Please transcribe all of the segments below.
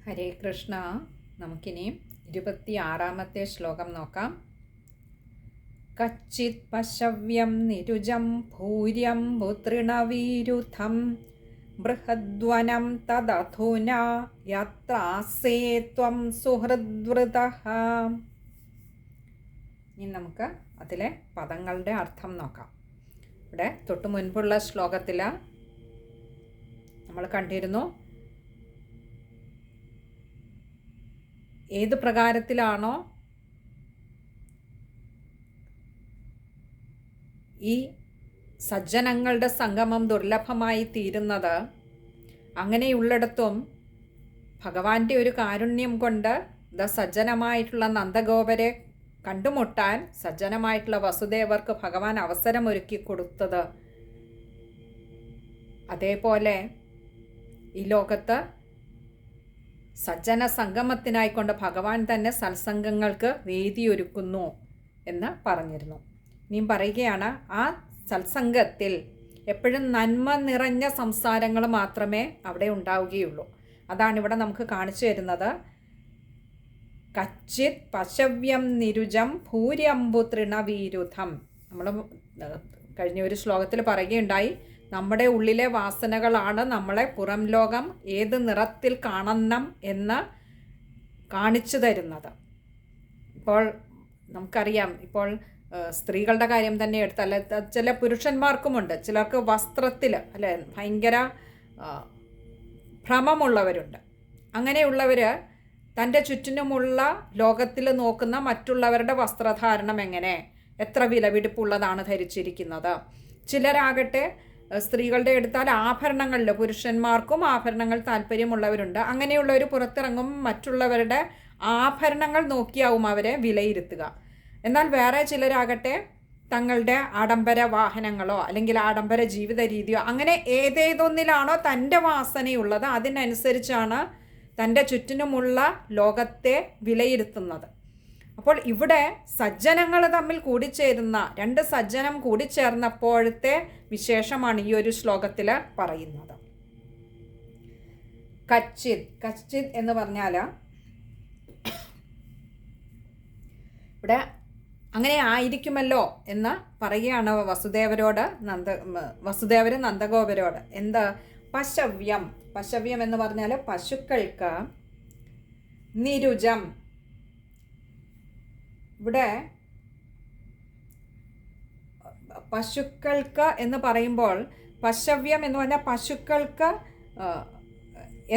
ഹരേ കൃഷ്ണ. നമുക്കിനി 26-ാമത്തെ ശ്ലോകം നോക്കാം. കച്ചിത് പശവ്യം നിരുജം ഭൂര്യം പുതൃണവീരുഥം ബൃഹദ്വനം തദധുന യത്രാസേ ത്വം സുഹൃദ്വൃതഃ. ഇനി നമുക്ക് അതിലെ പദങ്ങളുടെ അർത്ഥം നോക്കാം. ഇവിടെ തൊട്ടു മുൻപുള്ള ശ്ലോകത്തിൽ നമ്മൾ കണ്ടിരുന്നു ഏത് പ്രകാരത്തിലാണോ ഈ സജ്ജനങ്ങളുടെ സംഗമം ദുർലഭമായി തീരുന്നത്, അങ്ങനെയുള്ളിടത്തും ഭഗവാന്റെ ഒരു കാരുണ്യം കൊണ്ട് സജ്ജനമായിട്ടുള്ള നന്ദഗോപരെ കണ്ടുമുട്ടാൻ സജ്ജനമായിട്ടുള്ള വസുദേവർക്ക് ഭഗവാൻ അവസരമൊരുക്കി കൊടുത്തത്, അതേപോലെ ഈ ലോകത്ത് സജ്ജന സംഗമത്തിനായിക്കൊണ്ട് ഭഗവാൻ തന്നെ സത്സംഗങ്ങൾക്ക് വേദിയൊരുക്കുന്നു എന്ന് പറഞ്ഞിരുന്നു. ഇനിയും പറയുകയാണ്, ആ സത്സംഗത്തിൽ എപ്പോഴും നന്മ നിറഞ്ഞ സംസാരങ്ങൾ മാത്രമേ അവിടെ ഉണ്ടാവുകയുള്ളൂ. അതാണ് ഇവിടെ നമുക്ക് കാണിച്ചു തരുന്നത്. കച്ചിത് പശവ്യം നിരുജം ഭൂര്യംബു തൃണവീരുഥം. നമ്മൾ കഴിഞ്ഞ ഒരു ശ്ലോകത്തിൽ പറയുകയുണ്ടായി, നമ്മുടെ ഉള്ളിലെ വാസനകളാണ് നമ്മളെ പുറം ലോകം ഏത് നിറത്തിൽ കാണണം എന്ന് കാണിച്ചു തരുന്നത്. ഇപ്പോൾ നമുക്കറിയാം, ഇപ്പോൾ സ്ത്രീകളുടെ കാര്യം തന്നെ എടുത്താൽ ചില പുരുഷന്മാർക്കുമുണ്ട്, ചിലർക്ക് വസ്ത്രത്തിൽ അല്ലെ ഭയങ്കര ഭ്രമമുള്ളവരുണ്ട്. അങ്ങനെയുള്ളവർ തൻ്റെ ചുറ്റിനുമുള്ള ലോകത്തിൽ നോക്കുന്ന മറ്റുള്ളവരുടെ വസ്ത്രധാരണം എങ്ങനെ, എത്ര വിലപിടിപ്പുള്ളതാണ് ധരിച്ചിരിക്കുന്നത്. ചിലരാകട്ടെ സ്ത്രീകളുടെ എടുത്താൽ ആഭരണങ്ങളിൽ പുരുഷന്മാർക്കും ആഭരണങ്ങൾ താല്പര്യമുള്ളവരുണ്ട്. അങ്ങനെയുള്ളവർ പുറത്തിറങ്ങും മറ്റുള്ളവരുടെ ആഭരണങ്ങൾ നോക്കിയാവും അവരെ വിലയിരുത്തുക. എന്നാൽ വേറെ ചിലരാകട്ടെ തങ്ങളുടെ ആഡംബര വാഹനങ്ങളോ അല്ലെങ്കിൽ ആഡംബര ജീവിത രീതിയോ അങ്ങനെ ഏതേതൊന്നിലാണോ തൻ്റെ വാസനയുള്ളത് അതിനനുസരിച്ചാണ് തൻ്റെ ചുറ്റിനുമുള്ള ലോകത്തെ വിലയിരുത്തുന്നത്. അപ്പോൾ ഇവിടെ സജ്ജനങ്ങൾ തമ്മിൽ കൂടിച്ചേരുന്ന രണ്ട് സജ്ജനം കൂടിച്ചേർന്നപ്പോഴത്തെ വിശേഷമാണ് ഈ ഒരു ശ്ലോകത്തിൽ പറയുന്നത്. കച്ചിത്, കച്ചിത് എന്ന് പറഞ്ഞാൽ ഇവിടെ അങ്ങനെ ആയിരിക്കുമല്ലോ എന്ന് പറയുകയാണ് വസുദേവര് നന്ദഗോപരോട്. എന്ത്? പശവ്യം. പശവ്യം എന്ന് പറഞ്ഞാൽ പശുക്കൾക്ക്. നിരുജം, ഇവിടെ പശുക്കൾക്ക് എന്ന് പറയുമ്പോൾ പശവ്യം എന്ന് പറഞ്ഞാൽ പശുക്കൾക്ക്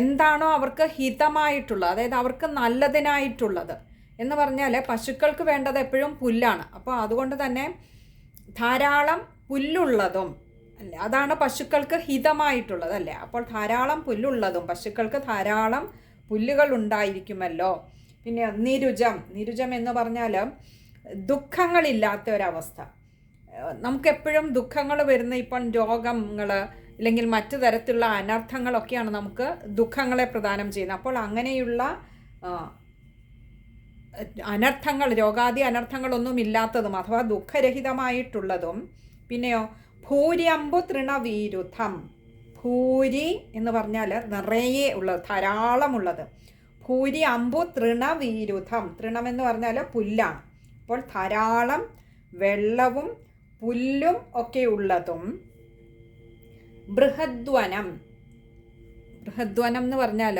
എന്താണോ അവർക്ക് ഹിതമായിട്ടുള്ളത്, അതായത് അവർക്ക് നല്ലതിനായിട്ടുള്ളത് എന്ന് പറഞ്ഞാൽ പശുക്കൾക്ക് വേണ്ടത് എപ്പോഴും പുല്ലാണ്. അപ്പോൾ അതുകൊണ്ട് തന്നെ ധാരാളം പുല്ലുള്ളതും അല്ലേ, അതാണ് പശുക്കൾക്ക് ഹിതമായിട്ടുള്ളത് അല്ലേ. അപ്പോൾ ധാരാളം പുല്ലുള്ളതും പശുക്കൾക്ക് ധാരാളം പുല്ലുകൾ ഉണ്ടായിരിക്കുമല്ലോ. പിന്നെ നിരുജം, നിരുജം എന്ന് പറഞ്ഞാൽ ദുഃഖങ്ങളില്ലാത്ത ഒരവസ്ഥ. നമുക്കെപ്പോഴും ദുഃഖങ്ങൾ വരുന്ന ഇപ്പോൾ രോഗങ്ങൾ അല്ലെങ്കിൽ മറ്റു തരത്തിലുള്ള അനർത്ഥങ്ങളൊക്കെയാണ് നമുക്ക് ദുഃഖങ്ങളെ പ്രദാനം ചെയ്യുന്നത്. അപ്പോൾ അങ്ങനെയുള്ള അനർത്ഥങ്ങൾ, രോഗാദി അനർത്ഥങ്ങളൊന്നും ഇല്ലാത്തതും അഥവാ ദുഃഖരഹിതമായിട്ടുള്ളതും. പിന്നെയോ ഭൂര്യംബു തൃണവീരുഥം. ഭൂരി എന്ന് പറഞ്ഞാൽ നിറയെ ഉള്ളത്, ധാരാളമുള്ളത്. ഭൂരി അമ്പു തൃണവീരുഥം. തൃണമെന്ന് പറഞ്ഞാൽ പുല്ലാണ്. അപ്പോൾ ധാരാളം വെള്ളവും പുല്ലും ഒക്കെ ഉള്ളതും. ബൃഹദ്വനം. ബൃഹദ്വനം എന്ന് പറഞ്ഞാൽ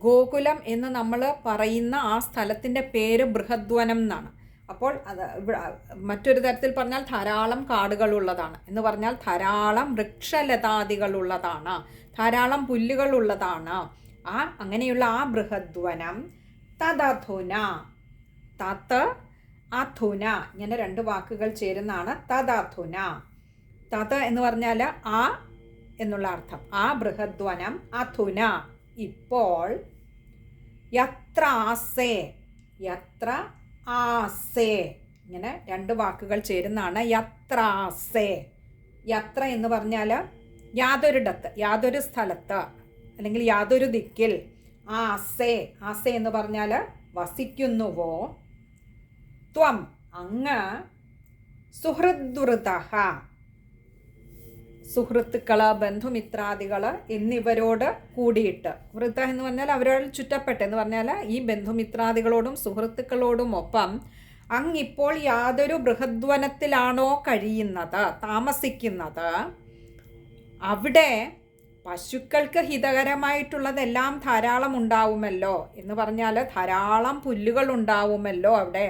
ഗോകുലം എന്ന് നമ്മൾ പറയുന്ന ആ സ്ഥലത്തിൻ്റെ പേര് ബൃഹദ്വനം എന്നാണ്. അപ്പോൾ അത് മറ്റൊരു തരത്തിൽ പറഞ്ഞാൽ ധാരാളം കാടുകളുള്ളതാണ് എന്ന് പറഞ്ഞാൽ ധാരാളം വൃക്ഷലതാദികളുള്ളതാണ്, ധാരാളം പുല്ലുകളുള്ളതാണ്. അങ്ങനെയുള്ള ആ ബൃഹദ്വനം. തദധുന. തത് അധുന, ഇങ്ങനെ രണ്ട് വാക്കുകൾ ചേരുന്നതാണ് തദധുന. തത് എന്ന് പറഞ്ഞാൽ ആ എന്നുള്ള അർത്ഥം. ആ ബൃഹദ്വനം. അധുന ഇപ്പോൾ. യത്ര ആസേ. യത്ര ആസേ, ഇങ്ങനെ രണ്ട് വാക്കുകൾ ചേരുന്നതാണ് യത്ര ആസേ. യത്ര എന്ന് പറഞ്ഞാൽ യാതൊരിടത്ത്, യാതൊരു സ്ഥലത്ത് അല്ലെങ്കിൽ യാതൊരു ദിക്കിൽ. ആസേ, ആസേ എന്ന് പറഞ്ഞാൽ വസിക്കുന്നുവോ. ത്വം, അങ്ങ്. സുഹൃദ്വൃതഃ, സുഹൃത്തുക്കള്, ബന്ധുമിത്രാദികള് എന്നിവരോട് കൂടിയിട്ട്, വൃദ്ധ എന്ന് പറഞ്ഞാൽ അവരോട് ചുറ്റപ്പെട്ട് എന്ന് പറഞ്ഞാൽ ഈ ബന്ധുമിത്രാദികളോടും സുഹൃത്തുക്കളോടും ഒപ്പം അങ്ങിപ്പോൾ യാതൊരു ബൃഹദ്വനത്തിലാണോ കഴിയുന്നത്, താമസിക്കുന്നത്, അവിടെ പശുക്കൾക്ക് ഹിതകരമായിട്ടുള്ളതെല്ലാം ധാരാളം ഉണ്ടാവുമല്ലോ എന്ന് പറഞ്ഞാൽ ധാരാളം പുല്ലുകൾ ഉണ്ടാവുമല്ലോ, അവിടെ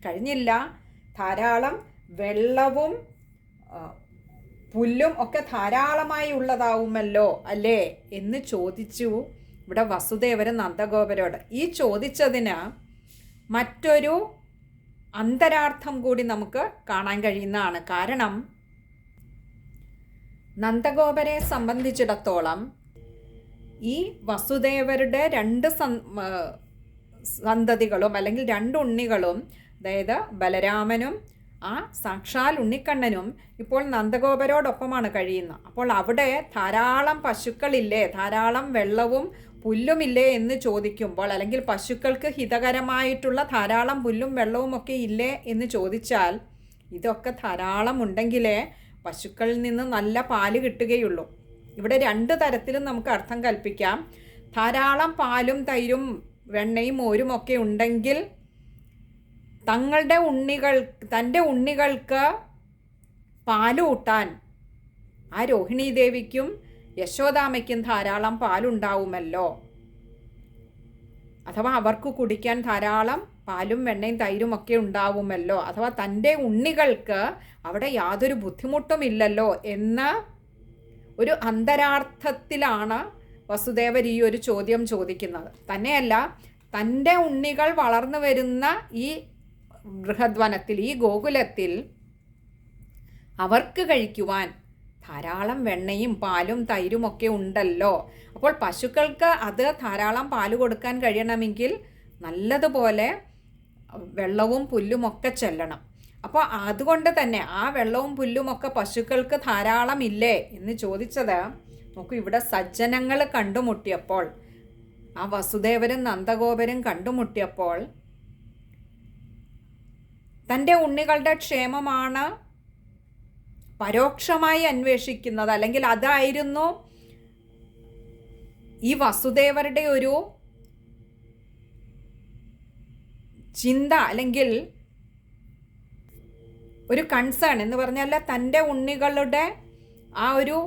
കഴിഞ്ഞില്ല, ധാരാളം വെള്ളവും പുല്ലും ഒക്കെ ധാരാളമായി ഉള്ളതാവുമല്ലോ അല്ലേ എന്ന് ചോദിച്ചു ഇവിടെ വസുദേവർ നന്ദഗോപരോട്. ഈ ചോദിച്ചതിന് മറ്റൊരു അന്തരാർത്ഥം കൂടി നമുക്ക് കാണാൻ കഴിയുന്നതാണ്. കാരണം നന്ദഗോപരെ സംബന്ധിച്ചിടത്തോളം ഈ വസുദേവരുടെ രണ്ട് സന്തതികളും അല്ലെങ്കിൽ രണ്ട് ഉണ്ണികളും, അതായത് ബലരാമനും ആ സാക്ഷാൽ ഉണ്ണിക്കണ്ണനും ഇപ്പോൾ നന്ദഗോപരോടൊപ്പമാണ് കഴിയുന്നത്. അപ്പോൾ അവിടെ ധാരാളം പശുക്കളില്ലേ, ധാരാളം വെള്ളവും പുല്ലുമില്ലേ എന്ന് ചോദിക്കുമ്പോൾ, അല്ലെങ്കിൽ പശുക്കൾക്ക് ഹിതകരമായിട്ടുള്ള ധാരാളം പുല്ലും വെള്ളവും ഒക്കെ ഇല്ലേ എന്ന് ചോദിച്ചാൽ, ഇതൊക്കെ ധാരാളം ഉണ്ടെങ്കിലേ പശുക്കളിൽ നിന്ന് നല്ല പാല് കിട്ടുകയുള്ളൂ. ഇവിടെ രണ്ട് തരത്തിലും നമുക്ക് അർത്ഥം കൽപ്പിക്കാം. ധാരാളം പാലും തൈരും വെണ്ണയും മോരും ഒക്കെ ഉണ്ടെങ്കിൽ തൻ്റെ ഉണ്ണികൾക്ക് പാലൂട്ടാൻ ആ രോഹിണീ ദേവിക്കും യശോദാമ്മയ്ക്കും ധാരാളം പാലുണ്ടാവുമല്ലോ, അഥവാ അവർക്ക് കുടിക്കാൻ ധാരാളം പാലും വെണ്ണയും തൈരും ഒക്കെ ഉണ്ടാവുമല്ലോ, അഥവാ തൻ്റെ ഉണ്ണികൾക്ക് അവിടെ യാതൊരു ബുദ്ധിമുട്ടുമില്ലല്ലോ എന്ന ഒരു അന്തരാർത്ഥത്തിലാണ് വസുദേവർ ഈ ഒരു ചോദ്യം ചോദിക്കുന്നത്. തന്നെയല്ല, തൻ്റെ ഉണ്ണികൾ വളർന്നു വരുന്ന ഈ ബൃഹദ്വനത്തിൽ, ഈ ഗോകുലത്തിൽ അവർക്ക് കഴിക്കുവാൻ ധാരാളം വെണ്ണയും പാലും തൈരും ഒക്കെ ഉണ്ടല്ലോ. അപ്പോൾ പശുക്കൾക്ക് അത് ധാരാളം പാല് കൊടുക്കാൻ കഴിയണമെങ്കിൽ നല്ലതുപോലെ വെള്ളവും പുല്ലുമൊക്കെ ചെല്ലണം. അപ്പോൾ അതുകൊണ്ട് തന്നെ ആ വെള്ളവും പുല്ലുമൊക്കെ പശുക്കൾക്ക് ധാരാളം ഇല്ലേ എന്ന് ചോദിച്ചത്, നോക്കൂ, ഇവിടെ സജ്ജനങ്ങൾ കണ്ടുമുട്ടിയപ്പോൾ, ആ വസുദേവരും നന്ദഗോപരും കണ്ടുമുട്ടിയപ്പോൾ തൻ്റെ ഉണ്ണികളുടെ ക്ഷേമമാണ് പരോക്ഷമായി അന്വേഷിക്കുന്നത്, അല്ലെങ്കിൽ അതായിരുന്നു ഈ വസുദേവരുടെ ഒരു ചിന്ത, അല്ലെങ്കിൽ ഒരു കൺസേൺ എന്ന് പറഞ്ഞാൽ തൻ്റെ ഉണ്ണികളുടെ ആ ഒരു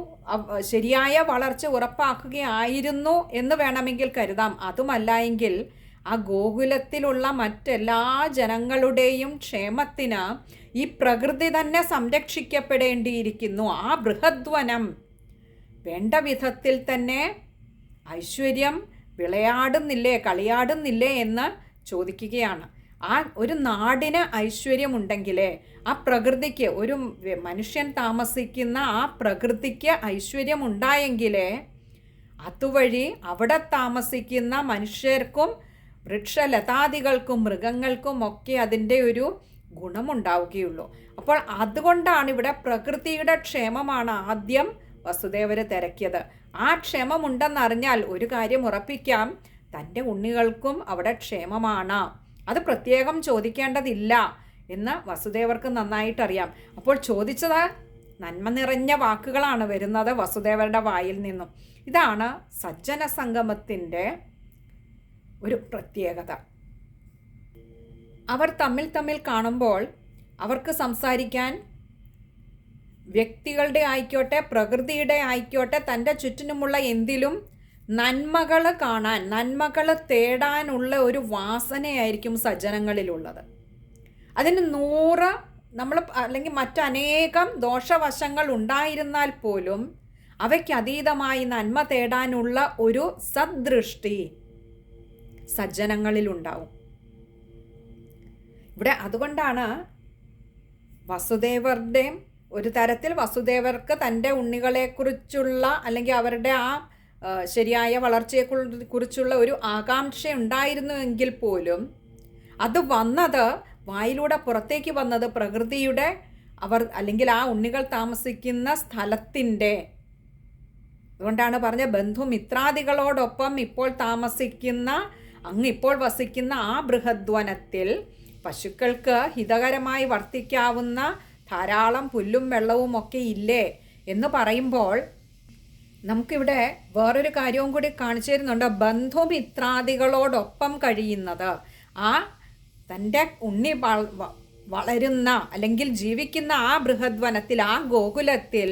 ശരിയായ വളർച്ച ഉറപ്പാക്കുകയായിരുന്നു എന്ന് വേണമെങ്കിൽ കരുതാം. അതുമല്ല എങ്കിൽ ആ ഗോകുലത്തിലുള്ള മറ്റെല്ലാ ജനങ്ങളുടെയും ക്ഷേമത്തിന് ഈ പ്രകൃതി തന്നെ സംരക്ഷിക്കപ്പെടേണ്ടിയിരിക്കുന്നു. ആ ബൃഹദ്വനം വേണ്ട വിധത്തിൽ തന്നെ ഐശ്വര്യം വിളയാടുന്നില്ലേ, കളിയാടുന്നില്ലേ എന്ന് ചോദിക്കുകയാണ്. ആ ഒരു നാടിന് ഐശ്വര്യമുണ്ടെങ്കിലേ, ആ പ്രകൃതിക്ക്, ഒരു മനുഷ്യൻ താമസിക്കുന്ന ആ പ്രകൃതിക്ക് ഐശ്വര്യമുണ്ടായെങ്കിലേ അതുവഴി അവിടെ താമസിക്കുന്ന മനുഷ്യർക്കും വൃക്ഷലതാദികൾക്കും മൃഗങ്ങൾക്കും ഒക്കെ അതിൻ്റെ ഒരു ഗുണമുണ്ടാവുകയുള്ളൂ. അപ്പോൾ അതുകൊണ്ടാണ് ഇവിടെ പ്രകൃതിയുടെ ക്ഷേമമാണ് ആദ്യം വസുദേവർ തിരക്കിയത്. ആ ക്ഷേമമുണ്ടെന്നറിഞ്ഞാൽ ഒരു കാര്യം ഉറപ്പിക്കാം, തൻ്റെ ഉണ്ണികൾക്കും അവിടെ ക്ഷേമമാണ്, അത് പ്രത്യേകം ചോദിക്കേണ്ടതില്ല എന്ന് വസുദേവർക്ക് നന്നായിട്ടറിയാം. അപ്പോൾ ചോദിച്ചത് നന്മ നിറഞ്ഞ വാക്കുകളാണ് വരുന്നത് വസുദേവരുടെ വായിൽ നിന്നും. ഇതാണ് സജ്ജന സംഗമത്തിൻ്റെ ഒരു പ്രത്യേകത. അവർ തമ്മിൽ കാണുമ്പോൾ അവർക്ക് സംസാരിക്കാൻ, വ്യക്തികളുടെ ആയിക്കോട്ടെ പ്രകൃതിയുടെ ആയിക്കോട്ടെ തൻ്റെ ചുറ്റിനുമുള്ള എന്തിലും നന്മകൾ കാണാൻ, നന്മകൾ തേടാനുള്ള ഒരു വാസനയായിരിക്കും സജ്ജനങ്ങളിലുള്ളത്. അതിന് 100 നമ്മൾ അല്ലെങ്കിൽ മറ്റനേകം ദോഷവശങ്ങൾ ഉണ്ടായിരുന്നാൽ പോലും അവയ്ക്കതീതമായി നന്മ തേടാനുള്ള ഒരു സദ്ദൃഷ്ടി സജ്ജനങ്ങളിലുണ്ടാവും. ഇവിടെ അതുകൊണ്ടാണ് വസുദേവരുടെയും ഒരു തരത്തിൽ വസുദേവർക്ക് തൻ്റെ ഉണ്ണികളെക്കുറിച്ചുള്ള, അല്ലെങ്കിൽ അവരുടെ ആ ശരിയായ വളർച്ചയെക്കുറിച്ചുള്ള ഒരു ആകാംക്ഷ ഉണ്ടായിരുന്നുവെങ്കിൽ പോലും അത് വന്നത്, വായിലൂടെ പുറത്തേക്ക് വന്നത് പ്രകൃതിയുടെ, അല്ലെങ്കിൽ ആ ഉണ്ണികൾ താമസിക്കുന്ന സ്ഥലത്തിൻ്റെ. അതുകൊണ്ടാണ് പറഞ്ഞ ബന്ധുമിത്രാദികളോടൊപ്പം ഇപ്പോൾ താമസിക്കുന്ന, ഇപ്പോൾ വസിക്കുന്ന ആ ബൃഹദ്വനത്തിൽ പശുക്കൾക്ക് ഹിതകരമായി വർത്തിക്കാവുന്ന ധാരാളം പുല്ലും വെള്ളവും ഒക്കെ ഇല്ലേ എന്ന് പറയുമ്പോൾ നമുക്കിവിടെ വേറൊരു കാര്യവും കൂടി കാണിച്ചു തരുന്നുണ്ട്. ബന്ധുമിത്രാദികളോടൊപ്പം കഴിയുന്നത്, ആ തൻ്റെ ഉണ്ണി വളരുന്ന അല്ലെങ്കിൽ ജീവിക്കുന്ന ആ ബൃഹദ്വനത്തിൽ, ആ ഗോകുലത്തിൽ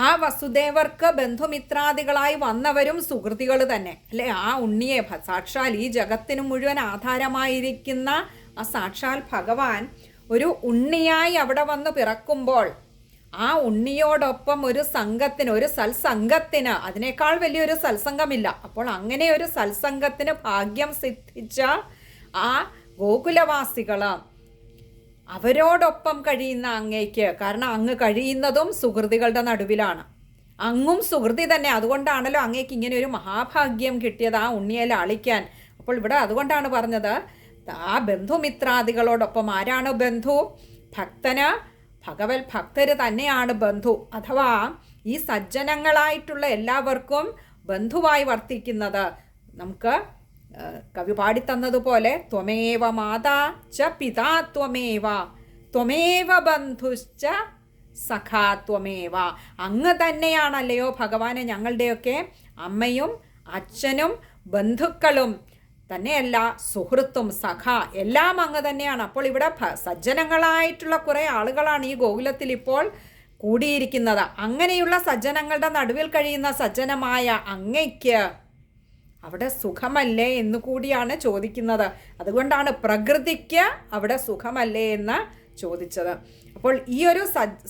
ആ വസുദേവർക്ക് ബന്ധുമിത്രാദികളായി വന്നവരും സുഹൃത്തികൾ തന്നെ അല്ലേ. ആ ഉണ്ണിയെ സാക്ഷാൽ ഈ ജഗത്തിന് മുഴുവൻ ആധാരമായിരിക്കുന്ന ആ സാക്ഷാൽ ഭഗവാൻ ഒരു ഉണ്ണിയായി അവിടെ വന്ന് പിറക്കുമ്പോൾ ആ ഉണ്ണിയോടൊപ്പം ഒരു സംഘത്തിന്, ഒരു സത്സംഗത്തിന്, അതിനേക്കാൾ വലിയൊരു സത്സംഗമില്ല. അപ്പോൾ അങ്ങനെ ഒരു സത്സംഗത്തിന് ഭാഗ്യം സിദ്ധിച്ച ആ ഗോകുലവാസികൾ, അവരോടൊപ്പം കഴിയുന്ന അങ്ങേക്ക്, കാരണം അങ്ങ് കഴിയുന്നതും സുഹൃതികളുടെ നടുവിലാണ്, അങ്ങും സുഹൃതി തന്നെ. അതുകൊണ്ടാണല്ലോ അങ്ങേക്ക് ഇങ്ങനെ ഒരു മഹാഭാഗ്യം കിട്ടിയത് ആ ഉണ്ണിയെ ലാളിക്കാൻ. അപ്പോൾ ഇവിടെ അതുകൊണ്ടാണ് പറഞ്ഞത് ആ ബന്ധുമിത്രാദികളോടൊപ്പം. ആരാണ് ബന്ധു? ഭക്തന്, ഭഗവത് ഭക്തര് തന്നെയാണ് ബന്ധു. അഥവാ ഈ സജ്ജനങ്ങളായിട്ടുള്ള എല്ലാവർക്കും ബന്ധുവായി വർത്തിക്കുന്നത്. നമുക്ക് കവി പാടിത്തന്നതുപോലെ ത്വമേവ മാതാ ച പിതാ ത്വമേവ ത്വമേവ ബന്ധുശ്ച സഖാ ത്വമേവ. അങ്ങ് തന്നെയാണല്ലയോ ഭഗവാനെ ഞങ്ങളുടെയൊക്കെ അമ്മയും അച്ഛനും ബന്ധുക്കളും തന്നെയല്ല, സുഹൃത്തും സഖ എല്ലാം അങ്ങ് തന്നെയാണ്. അപ്പോൾ ഇവിടെ സജ്ജനങ്ങളായിട്ടുള്ള കുറേ ആളുകളാണ് ഈ ഗോകുലത്തിൽ ഇപ്പോൾ കൂടിയിരിക്കുന്നത്. അങ്ങനെയുള്ള സജ്ജനങ്ങളുടെ നടുവിൽ കഴിയുന്ന സജ്ജനമായ അങ്ങയ്ക്ക് അവിടെ സുഖമല്ലേ എന്ന് കൂടിയാണ് ചോദിക്കുന്നത്. അതുകൊണ്ടാണ് പ്രകൃതിക്ക് അവിടെ സുഖമല്ലേ എന്ന് ചോദിച്ചത്. അപ്പോൾ ഈ ഒരു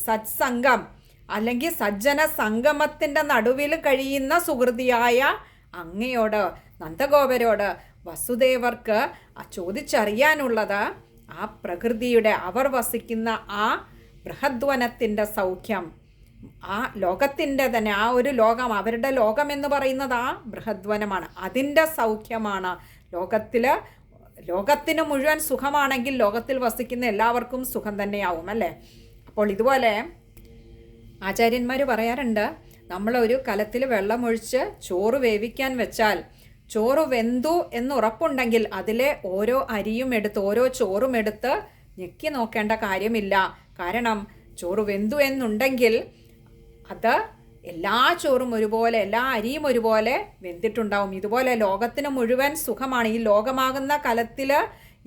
സത്സംഗം അല്ലെങ്കിൽ സജ്ജന സംഗമത്തിൻ്റെ നടുവിൽ കഴിയുന്ന സുഹൃതിയായ അങ്ങയോട്, നന്ദഗോപരോട്, വസുദേവർക്ക് ചോദിച്ചറിയാനുള്ളത് ആ പ്രകൃതിയുടെ, അവർ വസിക്കുന്ന ആ ബൃഹദ്വനത്തിൻ്റെ സൗഖ്യം, ആ ലോകത്തിൻ്റെ തന്നെ ആ ഒരു ലോകം, അവരുടെ ലോകം എന്ന് പറയുന്നത് ആ ബൃഹദ്വനമാണ്, അതിൻ്റെ സൗഖ്യമാണ്. ലോകത്തിന് മുഴുവൻ സുഖമാണെങ്കിൽ ലോകത്തിൽ വസിക്കുന്ന എല്ലാവർക്കും സുഖം തന്നെയാവും അല്ലേ. അപ്പോൾ ഇതുപോലെ ആചാര്യന്മാർ പറയാറുണ്ട്, നമ്മളൊരു കലത്തിൽ വെള്ളമൊഴിച്ച് ചോറ് വേവിക്കാൻ വെച്ചാൽ ചോറ് വെന്തു എന്നുറപ്പുണ്ടെങ്കിൽ അതിലെ ഓരോ അരിയും എടുത്ത്, ഓരോ ചോറും എടുത്ത് ഞെക്കി നോക്കേണ്ട കാര്യമില്ല. കാരണം ചോറ് വെന്തു എന്നുണ്ടെങ്കിൽ അത് എല്ലാ ചോറും ഒരുപോലെ, എല്ലാ അരിയും ഒരുപോലെ വെന്തിട്ടുണ്ടാവും. ഇതുപോലെ ലോകത്തിന് മുഴുവൻ സുഖമാണ്. ഈ ലോകമാകുന്ന കലത്തിൽ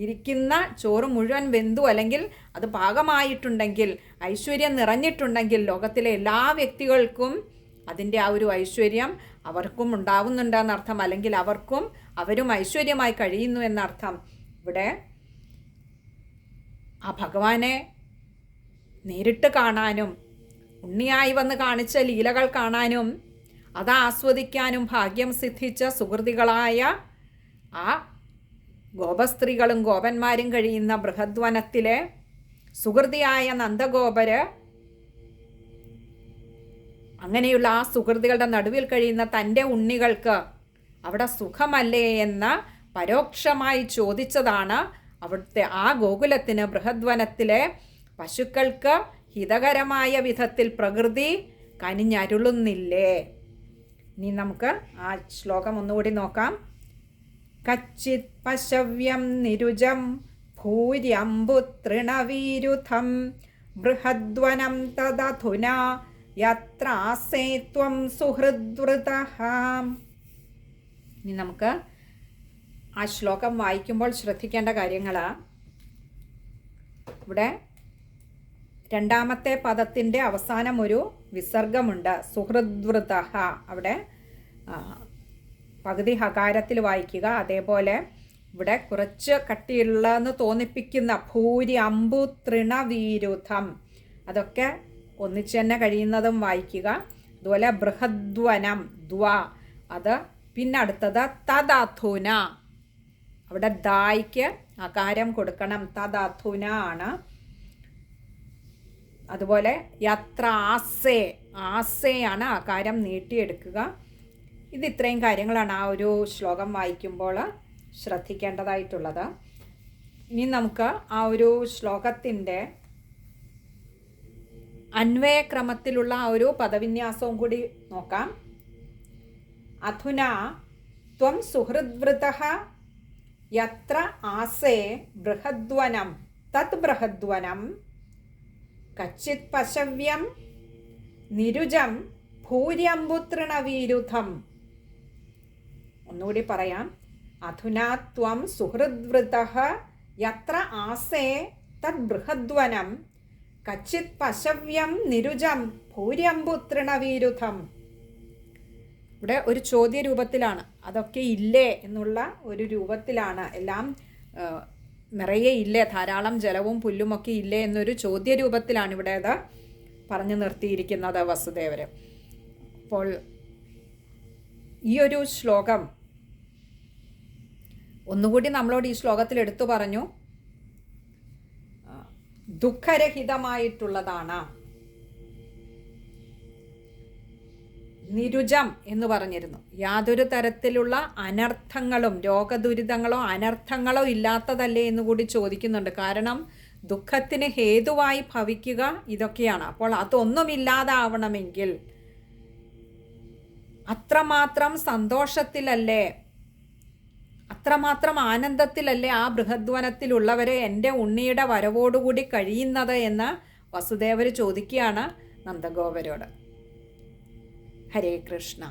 ഇരിക്കുന്ന ചോറ് മുഴുവൻ വെന്തു അല്ലെങ്കിൽ അത് പാകമായിട്ടുണ്ടെങ്കിൽ, ഐശ്വര്യം നിറഞ്ഞിട്ടുണ്ടെങ്കിൽ ലോകത്തിലെ എല്ലാ വ്യക്തികൾക്കും അതിൻ്റെ ആ ഒരു ഐശ്വര്യം അവർക്കും ഉണ്ടാവുന്നുണ്ടെന്നർത്ഥം. അല്ലെങ്കിൽ അവരും ഐശ്വര്യമായി കഴിയുന്നു എന്നർത്ഥം. ഇവിടെ ആ ഭഗവാനെ നേരിട്ട് കാണാനും ഉണ്ണിയായി വന്ന് കാണിച്ച ലീലകൾ കാണാനും അത് ആസ്വദിക്കാനും ഭാഗ്യം സിദ്ധിച്ച സുഹൃതികളായ ആ ഗോപസ്ത്രീകളും ഗോപന്മാരും കഴിയുന്ന ബൃഹദ്വനത്തിലെ സുഹൃതിയായ നന്ദഗോപര്, അങ്ങനെയുള്ള ആ സുഹൃതികളുടെ നടുവിൽ കഴിയുന്ന തൻ്റെ ഉണ്ണികൾക്ക് അവിടെ സുഖമല്ലേ എന്ന് പരോക്ഷമായി ചോദിച്ചതാണ്. അവിടുത്തെ ആ ഗോകുലത്തിന്, ബൃഹദ്വനത്തിലെ പശുക്കൾക്ക് ഹിതകരമായ വിധത്തിൽ പ്രകൃതി കനിഞ്ഞരുളുന്നില്ലേ. ഇനി നമുക്ക് ആ ശ്ലോകം ഒന്നുകൂടി നോക്കാം. കച്ചിത് പശവ്യം നിരുജം ഭൂര്യംബുതൃണവീരുഥം ബൃഹദ്വനം തദധുന യത്രാസേ ത്വം സുഹൃദ്വൃതഃ. ഇനി നമുക്ക് ആ ശ്ലോകം വായിക്കുമ്പോൾ ശ്രദ്ധിക്കേണ്ട കാര്യങ്ങൾ, ഇവിടെ രണ്ടാമത്തെ പദത്തിൻ്റെ അവസാനം ഒരു വിസർഗമുണ്ട്, സുഹൃദ്വൃതഃ. അവിടെ പകുതി ഹകാരത്തിൽ വായിക്കുക. അതേപോലെ ഇവിടെ കുറച്ച് കട്ടിയുള്ളതെന്ന് തോന്നിപ്പിക്കുന്ന ഭൂരി അമ്പു തൃണവീരുഥം, അതൊക്കെ ഒന്നിച്ച് തന്നെ കഴിയുന്നതും വായിക്കുക. അതുപോലെ ബൃഹദ്വനം ദ്വ, അത് പിന്നെ അടുത്തത് തദധുന, അവിടെ ദായ്ക്ക് അകാരം കൊടുക്കണം, തദധുന ആണ്. അതുപോലെ യത്ര ആസേ, ആസേയാണ് അകാരം നീട്ടിയെടുക്കുക. ഇത് ഇത്രയും കാര്യങ്ങളാണ് ആ ഒരു ശ്ലോകം വായിക്കുമ്പോൾ ശ്രദ്ധിക്കേണ്ടതായിട്ടുള്ളത്. ഇനി നമുക്ക് ആ ഒരു ശ്ലോകത്തിൻ്റെ അന്വയക്രമത്തിലുള്ള ആ ഒരു പദവിന്യാസവും കൂടി നോക്കാം. അധുന ത്വം സുഹൃദ്വൃതഃ യത്ര ആസേ ബൃഹദ്വനം തത് ബൃഹദ്വനം കച്ചിത് പശവ്യം നിരുജം ഭൂര്യംബുതൃണവീരുധം. ഒന്നുകൂടി പറയാം. അധുനാ ത്വം സുഹൃദ്വൃതഃ യത്ര ആസേ തദ് ബൃഹദ്വനം കച്ചിത് പശവ്യം നിരുജം ഭൂര്യംബുതൃണവീരുധം. ഇവിടെ ഒരു ചോദ്യ രൂപത്തിലാണ്. അതൊക്കെ ഇല്ലേ എന്നുള്ള ഒരു രൂപത്തിലാണ്. എല്ലാം നിറയെ ഇല്ലേ, ധാരാളം ജലവും പുല്ലുമൊക്കെ ഇല്ലേ എന്നൊരു ചോദ്യ രൂപത്തിലാണ് ഇവിടെ അത് പറഞ്ഞു നിർത്തിയിരിക്കുന്നത് വസുദേവർ. അപ്പോൾ ഈ ഒരു ശ്ലോകം ഒന്നുകൂടി നമ്മളോട് ഈ ശ്ലോകത്തിൽ എടുത്തു പറഞ്ഞു. ദുഃഖരഹിതമായിട്ടുള്ളതാണ്. നിരുജം എന്ന് പറഞ്ഞിരുന്നു. യാതൊരു തരത്തിലുള്ള അനർത്ഥങ്ങളും രോഗദുരിതങ്ങളോ അനർത്ഥങ്ങളോ ഇല്ലാത്തതല്ലേ എന്ന് കൂടി ചോദിക്കുന്നുണ്ട്. കാരണം ദുഃഖത്തിന് ഹേതുവായി ഭവിക്കുക ഇതൊക്കെയാണ്. അപ്പോൾ അതൊന്നുമില്ലാതാവണമെങ്കിൽ അത്രമാത്രം സന്തോഷത്തിലല്ലേ, അത്രമാത്രം ആനന്ദത്തിലല്ലേ ആ ബൃഹദ്വനത്തിലുള്ളവരെ എൻ്റെ ഉണ്ണിയുടെ വരവോടുകൂടി കഴിയുന്നത് എന്ന് വസുദേവർ ചോദിക്കുകയാണ് നന്ദഗോപരോട്. ഹരേ കൃഷ്ണ.